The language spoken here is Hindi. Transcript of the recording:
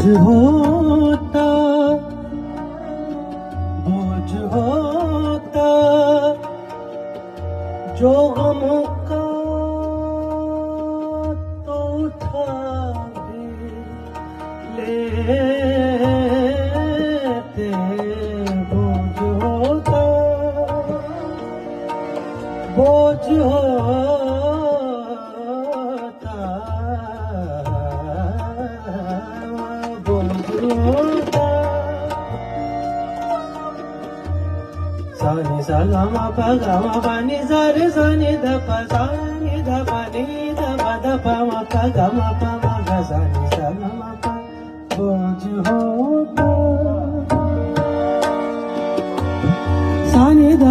होता, बोझ होता जो गम का तो उठा भी लेते। बोझ होता, बोझ होता, बोझ होता। सानी सा गा मा पा नि सा रे सा नि ध पा सा नि ध पा नि ध पा ध पा मा पा गा मा गा सा नि सा गा मा पा। बोझ होता, सा नि ध